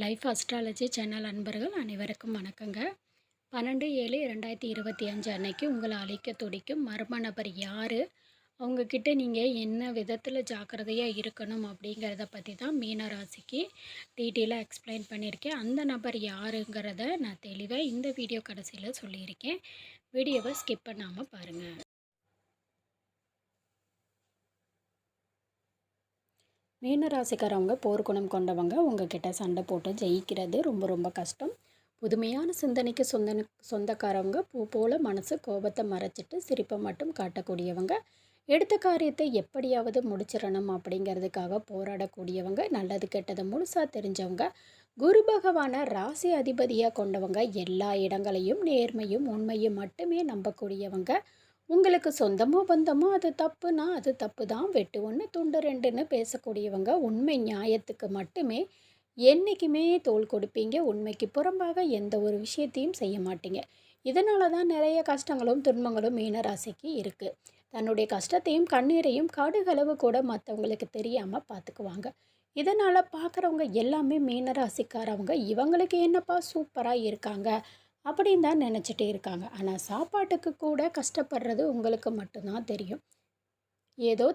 Life astrology channel அன்பர்கள் அனைவருக்கும் வணக்கங்க. 12/7/2025 அன்னைக்கு உங்களை அழைக்க துடிக்கும் மர்ம நபர் யார், அவங்கக்கிட்ட நீங்கள் என்ன விதத்தில் ஜாக்கிரதையாக இருக்கணும் அப்படிங்கிறத பற்றி தான் மீன ராசிக்கு டீட்டெயிலாக எக்ஸ்பிளைன் பண்ணியிருக்கேன். அந்த நபர் யாருங்கிறத நான் தெளிவாக இந்த வீடியோ கடைசியில் சொல்லியிருக்கேன். வீடியோவை ஸ்கிப் பண்ணாமல் பாருங்கள். மீனராசிக்காரவங்க போர்க்குணம் கொண்டவங்க. உங்ககிட்ட சண்டை போட்டு ஜெயிக்கிறது ரொம்ப ரொம்ப கஷ்டம். புதுமையான சிந்தனைக்கு சொந்தக்காரவங்க. பூ போல் மனசு கோபத்தை மறைச்சிட்டு சிரிப்பை மட்டும் காட்டக்கூடியவங்க. எடுத்த காரியத்தை எப்படியாவது முடிச்சிடணும் அப்படிங்கிறதுக்காக போராடக்கூடியவங்க. நல்லது கெட்டதை முழுசாக தெரிஞ்சவங்க. குரு பகவானை ராசி அதிபதியாக கொண்டவங்க. எல்லா இடங்களையும் நேர்மையும் உண்மையும் மட்டுமே நம்பக்கூடியவங்க. உங்களுக்கு சொந்தமோ பந்தமோ அது தப்புனா அது தப்பு தான், வெட்டு ஒன்று துண்டு ரெண்டுன்னு பேசக்கூடியவங்க. உண்மை நியாயத்துக்கு மட்டுமே என்றைக்குமே தோள் கொடுப்பீங்க. உண்மைக்கு புறம்பாக எந்த ஒரு விஷயத்தையும் செய்ய மாட்டீங்க. இதனால தான் நிறைய கஷ்டங்களும் துன்பங்களும் மீனராசிக்கு இருக்குது. தன்னுடைய கஷ்டத்தையும் கண்ணீரையும் கடுகளவு கூட மற்றவங்களுக்கு தெரியாமல் பார்த்துக்குவாங்க. இதனால் பார்க்குறவங்க எல்லாமே மீனராசிக்காரவங்க இவங்களுக்கு என்னப்பா சூப்பராக இருக்காங்க அப்படின்னு தான் நினச்சிட்டே இருக்காங்க. ஆனால் சாப்பாட்டுக்கு கூட கஷ்டப்படுறது உங்களுக்கு மட்டும்தான் தெரியும். ஏதோ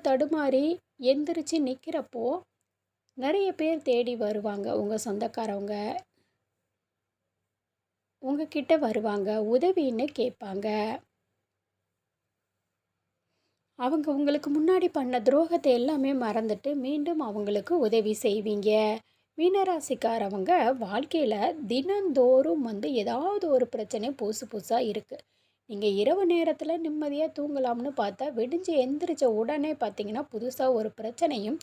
தடுமாறி எந்திரிச்சு நிற்கிறப்போ நிறைய பேர் தேடி வருவாங்க. உங்கள் சொந்தக்காரவங்க உங்ககிட்ட வருவாங்க, உதவின்னு கேட்பாங்க. அவங்க உங்களுக்கு முன்னாடி பண்ண துரோகத்தை எல்லாமே மறந்துட்டு மீண்டும் அவங்களுக்கு உதவி செய்வீங்க. மீனராசிக்காரவங்க வாழ்க்கையில் தினந்தோறும் ஏதாவது ஒரு பிரச்சனை புதுசாக இருக்குது. நீங்கள் இரவு நேரத்தில் நிம்மதியாக தூங்கலாம்னு பார்த்தா விடிஞ்சு எந்திரிச்ச உடனே பார்த்தீங்கன்னா புதுசாக ஒரு பிரச்சனையும்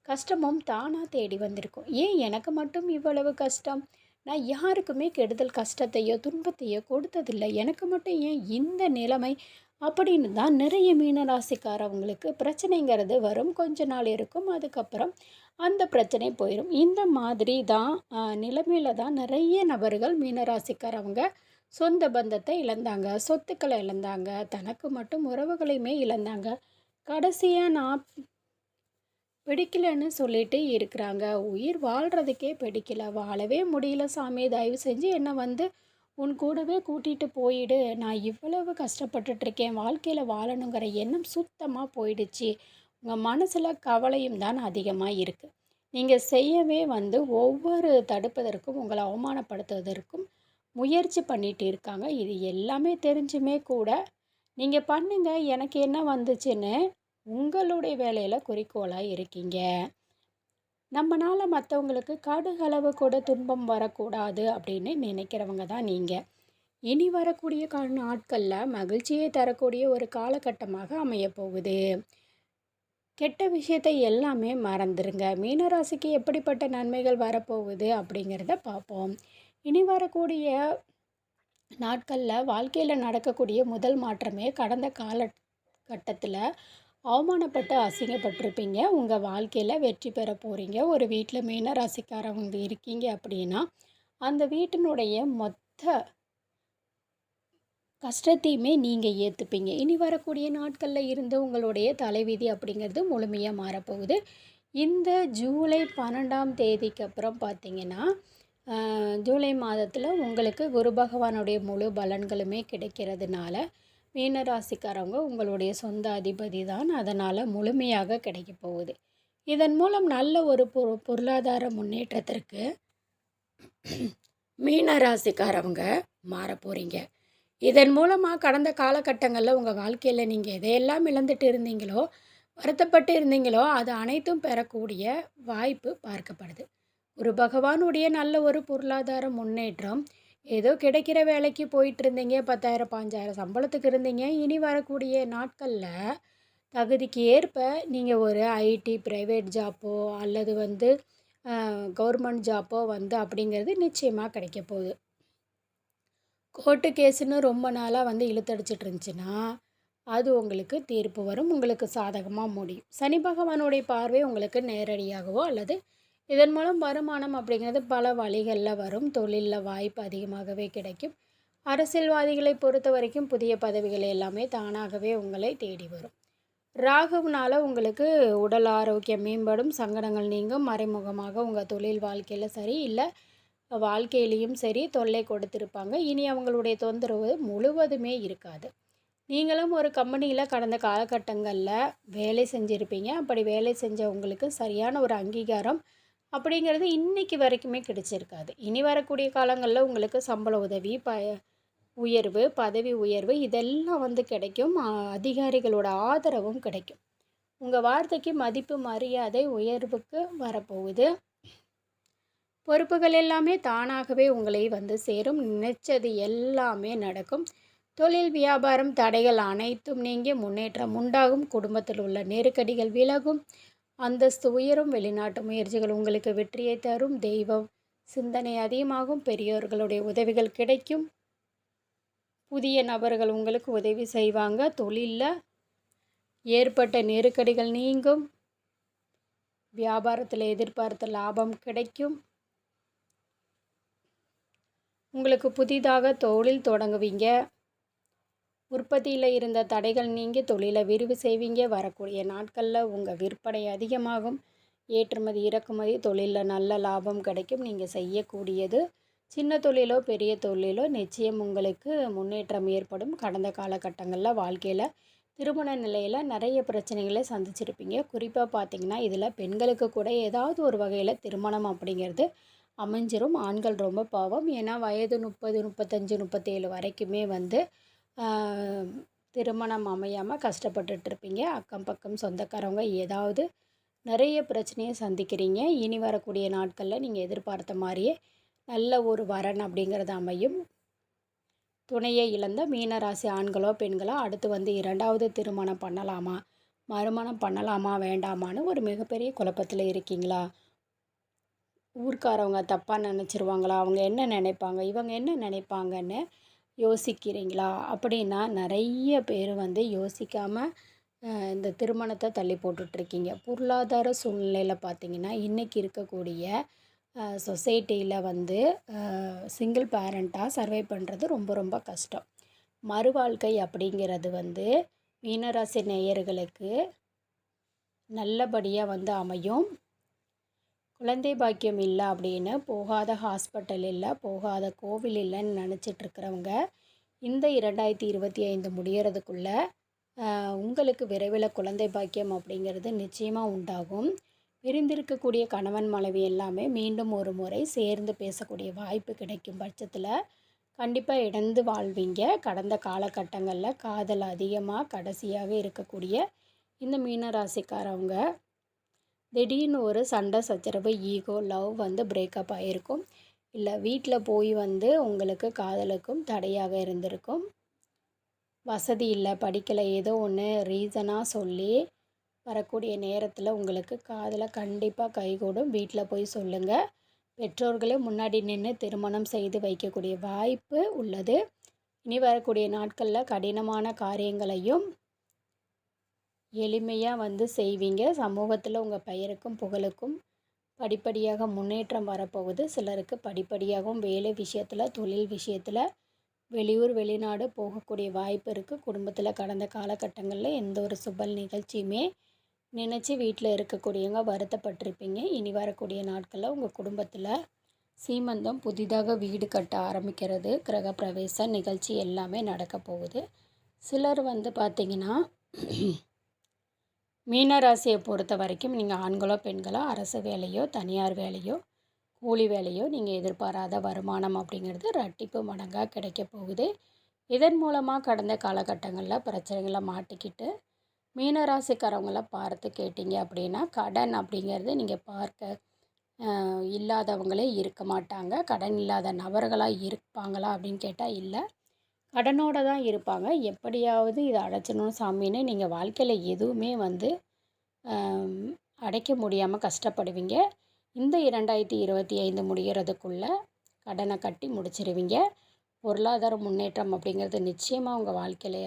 கஷ்டமும் தானாக தேடி வந்திருக்கும். ஏன் எனக்கு மட்டும் இவ்வளவு கஷ்டம்? நான் யாருக்குமே கெடுதல் கஷ்டத்தையோ துன்பத்தையோ கொடுத்ததில்லை, எனக்கு மட்டும் ஏன் இந்த நிலைமை அப்படின்னு தான் நிறைய மீனராசிக்காரவங்களுக்கு பிரச்சனைங்கிறது வரும். கொஞ்ச நாள் இருக்கும், அதுக்கப்புறம் அந்த பிரச்சனை போயிடும். இந்த மாதிரி தான் நிலைமையில தான் நிறைய நபர்கள் மீனராசிக்காரவங்க சொந்த பந்தத்தை இழந்தாங்க, சொத்துக்களை இழந்தாங்க, தனக்கு மட்டும் உறவுகளையுமே இழந்தாங்க. கடைசியாக நான் பிடிக்கலன்னு சொல்லிட்டு இருக்கிறாங்க. உயிர் வாழ்கிறதுக்கே பிடிக்கல, வாழவே முடியல சாமி, தயவு செஞ்சு என்னை உன் கூடவே கூட்டிகிட்டு போயிடு, நான் இவ்வளவு கஷ்டப்பட்டுட்ருக்கேன், வாழ்க்கையில் வாழணுங்கிற எண்ணம் சுத்தமாக போயிடுச்சு. உங்கள் மனசில் கவலையும் தான் அதிகமாக இருக்குது. நீங்கள் செய்யவே ஒவ்வொரு தடுப்பதற்கும் உங்களை அவமானப்படுத்துவதற்கும் முயற்சி பண்ணிகிட்டு இருக்காங்க. இது எல்லாமே தெரிஞ்சுமே கூட நீங்கள் பண்ணுங்க, எனக்கு என்ன வந்துச்சுன்னு உங்களுடைய வேலையில் குறிக்கோளாக இருக்கீங்க. நம்மளால் மற்றவங்களுக்கு கடுகளவு கூட துன்பம் வரக்கூடாது அப்படின்னு நினைக்கிறவங்க தான் நீங்கள். இனி வரக்கூடிய நாட்களில் மகிழ்ச்சியை தரக்கூடிய ஒரு காலகட்டமாக அமையப்போகுது. கெட்ட விஷயத்தை எல்லாமே மறந்துடுங்க. மீனராசிக்கு எப்படிப்பட்ட நன்மைகள் வரப்போகுது அப்படிங்கிறத பார்ப்போம். இனி வரக்கூடிய நாட்களில் வாழ்க்கையில் நடக்கக்கூடிய முதல் மாற்றமே கடந்த காலகட்டத்தில் அவமானப்பட்டு அசிங்கப்பட்டிருப்பீங்க. உங்கள் வாழ்க்கையில் வெற்றி பெற போகிறீங்க. ஒரு வீட்டில் மீனராசிக்காரவங்க இருக்கீங்க அப்படின்னா அந்த வீட்டினுடைய மொத்த கஷ்டத்தையுமே நீங்கள் ஏற்றுப்பீங்க. இனி வரக்கூடிய நாட்களில் இருந்து உங்களுடைய தலைவிதி அப்படிங்கிறது முழுமையாக மாறப்போகுது. இந்த ஜூலை 12ஆம் தேதிக்கு அப்புறம் பார்த்திங்கன்னா ஜூலை மாதத்தில் உங்களுக்கு குரு பகவானுடைய முழு பலன்களுமே கிடைக்கிறதுனால மீனராசிக்காரவங்க உங்களுடைய சொந்த அதிபதி தான், அதனால் முழுமையாக கிடைக்க போகுது. இதன் மூலம் நல்ல ஒரு பொருளாதார முன்னேற்றத்திற்கு மீனராசிக்காரவங்க மாற போகிறீங்க. இதன் மூலமாக கடந்த காலகட்டங்களில் உங்கள் வாழ்க்கையில் நீங்கள் எதையெல்லாம் இழந்துட்டு இருந்தீங்களோ, வருத்தப்பட்டு இருந்தீங்களோ, அது அனைத்தும் பெறக்கூடிய வாய்ப்பு பார்க்கப்படுது. குரு பகவானுடைய நல்ல ஒரு பொருளாதார முன்னேற்றம். ஏதோ கிடைக்கிற வேலைக்கு போயிட்டு இருந்தீங்க, 10,000 5,000 சம்பளத்துக்கு இருந்தீங்க. இனி வரக்கூடிய நாட்களில் தகுதிக்கு ஏற்ப நீங்கள் ஒரு ஐடி ப்ரைவேட் ஜாப்போ அல்லது கவர்மெண்ட் ஜாப்போ அப்படிங்கிறது நிச்சயமாக கிடைக்க போகுது. கோர்ட்டு கேஸுன்னு ரொம்ப நாளாக இழுத்தடிச்சிட்டு இருந்துச்சுன்னா அது உங்களுக்கு தீர்ப்பு வரும், உங்களுக்கு சாதகமாக முடியும். சனி பகவானுடைய பார்வை உங்களுக்கு நேரடியாகவோ அல்லது இதன் மூலம் வருமானம் அப்படிங்கிறது பல வழிகளில் வரும். தொழிலில் வாய்ப்பு அதிகமாகவே கிடைக்கும். அரசியல்வாதிகளை பொறுத்த வரைக்கும் புதிய பதவிகள் எல்லாமே தானாகவே உங்களை தேடி வரும். ராகுனால உங்களுக்கு உடல் ஆரோக்கியம் மேம்படும், சங்கடங்கள் நீங்கும், மறைமுகமாக உங்கள் தொழில் வாழ்க்கையில் சரி, இல்லை வாழ்க்கையிலையும் சரி தொல்லை கொடுத்துருப்பாங்க. இனி அவங்களுடைய தொந்தரவு முழுவதுமே இருக்காது. நீங்களும் ஒரு கம்பெனியில் கடந்த காலகட்டங்களில் வேலை செஞ்சுருப்பீங்க. அப்படி வேலை செஞ்ச உங்களுக்கு சரியான ஒரு அங்கீகாரம் அப்படிங்கிறது இன்றைக்கி வரைக்குமே கிடைச்சிருக்காது. இனி வரக்கூடிய காலங்களில் உங்களுக்கு சம்பள உதவி, உயர்வு, பதவி உயர்வு இதெல்லாம் வந்து கிடைக்கும். அதிகாரிகளோட ஆதரவும் கிடைக்கும். உங்கள் வார்த்தைக்கு மதிப்பு, மரியாதை, உயர்வுக்கு வரப்போகுது. பொறுப்புகள் எல்லாமே தானாகவே உங்களை வந்து சேரும். நினைச்சது எல்லாமே நடக்கும். தொழில் வியாபாரம் தடைகள் அனைத்தும் நீங்கி முன்னேற்றம் உண்டாகும். குடும்பத்தில் உள்ள நெருக்கடிகள் விலகும். அந்தஸ்து உயரும். வெளிநாட்டு முயற்சிகள் உங்களுக்கு வெற்றியை தரும். தெய்வம் சிந்தனை அதிகமாகும். பெரியோர்களுடைய உதவிகள் கிடைக்கும். புதிய நபர்கள் உங்களுக்கு உதவி செய்வாங்க. தொழிலில் ஏற்பட்ட நெருக்கடிகள் நீங்கும். வியாபாரத்தில் எதிர்பார்த்த லாபம் கிடைக்கும். உங்களுக்கு புதிதாக தொழில் தொடங்குவீங்க. உற்பத்தியில் இருந்த தடைகள் நீங்கி தொழிலை விரிவு செய்வீங்க. வரக்கூடிய நாட்களில் உங்கள் விற்பனை அதிகமாகும். ஏற்றுமதி இறக்குமதி தொழிலில் நல்ல லாபம் கிடைக்கும். நீங்கள் செய்யக்கூடியது சின்ன தொழிலோ பெரிய தொழிலோ நிச்சயம் உங்களுக்கு முன்னேற்றம் ஏற்படும். கடந்த காலகட்டங்களில் வாழ்க்கையில் திருமண நிலையில் நிறைய பிரச்சனைகளை சந்திச்சிருப்பீங்க. குறிப்பாக பார்த்திங்கன்னா இதில் பெண்களுக்கு கூட ஏதாவது ஒரு வகையில் திருமணம் அப்படிங்கிறது அமைஞ்சிரும். ஆண்கள் ரொம்ப பாவம். ஏன்னா வயது 30, 35, 37 வரைக்குமே வந்து திருமணம் அமையாமல் கஷ்டப்பட்டுட்ருப்பீங்க. அக்கம் பக்கம் சொந்தக்காரவங்க ஏதாவது நிறைய பிரச்சனையை சந்திக்கிறீங்க. இனி வரக்கூடிய நாட்களில் நீங்கள் எதிர்பார்த்த மாதிரியே நல்ல ஒரு வரன் அப்படிங்கிறது அமையும். துணையை இழந்த மீனராசி ஆண்களோ பெண்களோ அடுத்து வந்து 2வது திருமணம் பண்ணலாமா, மறுமணம் பண்ணலாமா வேண்டாமான்னு ஒரு மிகப்பெரிய குழப்பத்தில் இருக்கீங்களா? ஊர்க்காரவங்க தப்பாக நினச்சிருவாங்களா, அவங்க என்ன நினைப்பாங்க, இவங்க என்ன நினைப்பாங்கன்னு யோசிக்கிறீங்களா? அப்படின்னா நிறைய பேர் வந்து யோசிக்காமல் இந்த திருமணத்தை தள்ளி போட்டுட்ருக்கீங்க. பொருளாதார சூழ்நிலையில் பார்த்திங்கன்னா இன்றைக்கி இருக்கக்கூடிய சொசைட்டியில் வந்து சிங்கிள் பேரண்ட்டாக சர்வை பண்ணுறது ரொம்ப ரொம்ப கஷ்டம். மறுவாழ்க்கை அப்படிங்கிறது வந்து மீனராசி நேயர்களுக்கு நல்லபடியாக வந்து அமையும். குழந்தை பாக்கியம் இல்லை அப்படின்னு போகாத ஹாஸ்பிட்டல் இல்லை, போகாத கோவில் இல்லைன்னு நினச்சிட்ருக்கிறவங்க இந்த 2025 முடியறதுக்குள்ளே உங்களுக்கு விரைவில் குழந்தை பாக்கியம் அப்படிங்கிறது நிச்சயமாக உண்டாகும். பிரிந்திருக்கக்கூடிய கணவன் மனைவி எல்லாமே மீண்டும் ஒரு முறை சேர்ந்து பேசக்கூடிய வாய்ப்பு கிடைக்கும் பட்சத்தில் கண்டிப்பாக இணைந்து வாழ்வீங்க. கடந்த காலகட்டங்களில் காதல் அதிகமாக கடைசியாக இருக்கக்கூடிய இந்த மீனராசிக்காரவங்க திடீர்னு ஒரு சண்டை சச்சரவு, ஈகோ, லவ் வந்து பிரேக்கப் ஆகிருக்கும். இல்லை வீட்டில் போய் வந்து உங்களுக்கு காதலுக்கும் தடையாக இருந்திருக்கும். வசதி இல்லை, படிக்கலை, ஏதோ ஒன்று ரீசனாக சொல்லி வரக்கூடிய நேரத்தில் உங்களுக்கு காதலை கண்டிப்பாக கைகூடும். வீட்டில் போய் சொல்லுங்கள். பெற்றோர்களே முன்னாடி நின்று திருமணம் செய்து வைக்கக்கூடிய வாய்ப்பு உள்ளது. இனி வரக்கூடிய நாட்களில் கடினமான காரியங்களையும் எளிமையாக வந்து செய்வீங்க. சமூகத்தில் உங்கள் பெயருக்கும் புகழுக்கும் படிப்படியாக முன்னேற்றம் வரப்போகுது. சிலருக்கு படிப்படியாகவும் வேலை விஷயத்தில், தொழில் விஷயத்தில் வெளியூர் வெளிநாடு போகக்கூடிய வாய்ப்பு இருக்குது. குடும்பத்தில் கடந்த காலகட்டங்களில் எந்த ஒரு சுப நிகழ்ச்சியுமே நினச்சி வீட்டில் இருக்கக்கூடியவங்க வருத்தப்பட்டிருப்பீங்க. இனி வரக்கூடிய நாட்களில் உங்கள் குடும்பத்தில் சீமந்தம், புதிதாக வீடு கட்ட ஆரம்பிக்கிறது, கிரகப்பிரவேச நிகழ்ச்சி எல்லாமே நடக்க போகுது. சிலர் வந்து பார்த்திங்கன்னா மீனராசியை பொறுத்த வரைக்கும் நீங்கள் ஆண்களோ பெண்களோ அரசு வேலையோ தனியார் வேலையோ கூலி வேலையோ நீங்கள் எதிர்பாராத வருமானம் அப்படிங்கிறது ரெட்டிப்பு மடங்காக கிடைக்க போகுது. இதன் மூலமாக கடந்த காலகட்டங்களில் பிரச்சனைகளை மாட்டிக்கிட்டு மீனராசிக்காரவங்கள பார்த்து கேட்டிங்க அப்படின்னா கடன் அப்படிங்கிறது நீங்கள் பார்க்க இல்லாதவங்களே இருக்க மாட்டாங்க. கடன் இல்லாத நபர்களாக இருப்பாங்களா அப்படின்னு கேட்டால் இல்லை, கடனோடு தான் இருப்பாங்க. எப்படியாவது இதை அடைச்சிடணும் சாமின்னு நீங்கள் வாழ்க்கையில் எதுவுமே வந்து அடைக்க முடியாமல் கஷ்டப்படுவீங்க. இந்த 2025 முடிகிறதுக்குள்ளே கடனை கட்டி முடிச்சிருவீங்க. பொருளாதார முன்னேற்றம் அப்படிங்கிறது நிச்சயமாக உங்கள் வாழ்க்கையில்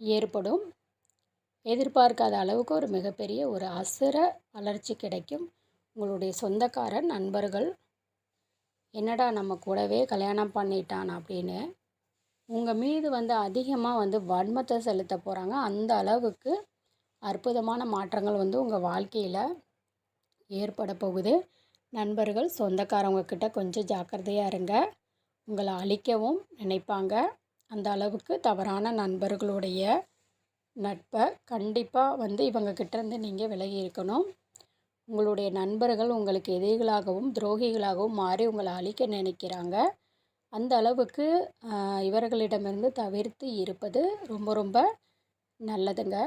ஏற்படும். எதிர்பார்க்காத அளவுக்கு ஒரு மிகப்பெரிய ஒரு அசுர வளர்ச்சி கிடைக்கும். உங்களுடைய சொந்தக்கார நண்பர்கள் என்னடா நம்ம கூடவே கல்யாணம் பண்ணிட்டான் அப்படின்னு உங்கள் மீது வந்து அதிகமாக வந்து வன்மத்தை செலுத்த போகிறாங்க. அந்த அளவுக்கு அற்புதமான மாற்றங்கள் வந்து உங்கள் வாழ்க்கையில் ஏற்பட போகுது. நண்பர்கள், சொந்தக்காரவங்க கிட்ட கொஞ்சம் ஜாக்கிரதையாக இருங்க. உங்களை அழிக்கவும் நினைப்பாங்க. அந்த அளவுக்கு தவறான நண்பர்களுடைய நட்பை கண்டிப்பாக வந்து இவங்க கிட்டேருந்து நீங்கள் விலகி இருக்கணும். உங்களுடைய நண்பர்கள் உங்களுக்கு எதிரிகளாகவும் துரோகிகளாகவும் மாறி உங்களை அழிக்க நினைக்கிறாங்க. அந்த அளவுக்கு இவர்களிடமிருந்து தவிர்த்து இருப்பது ரொம்ப ரொம்ப நல்லதுங்க.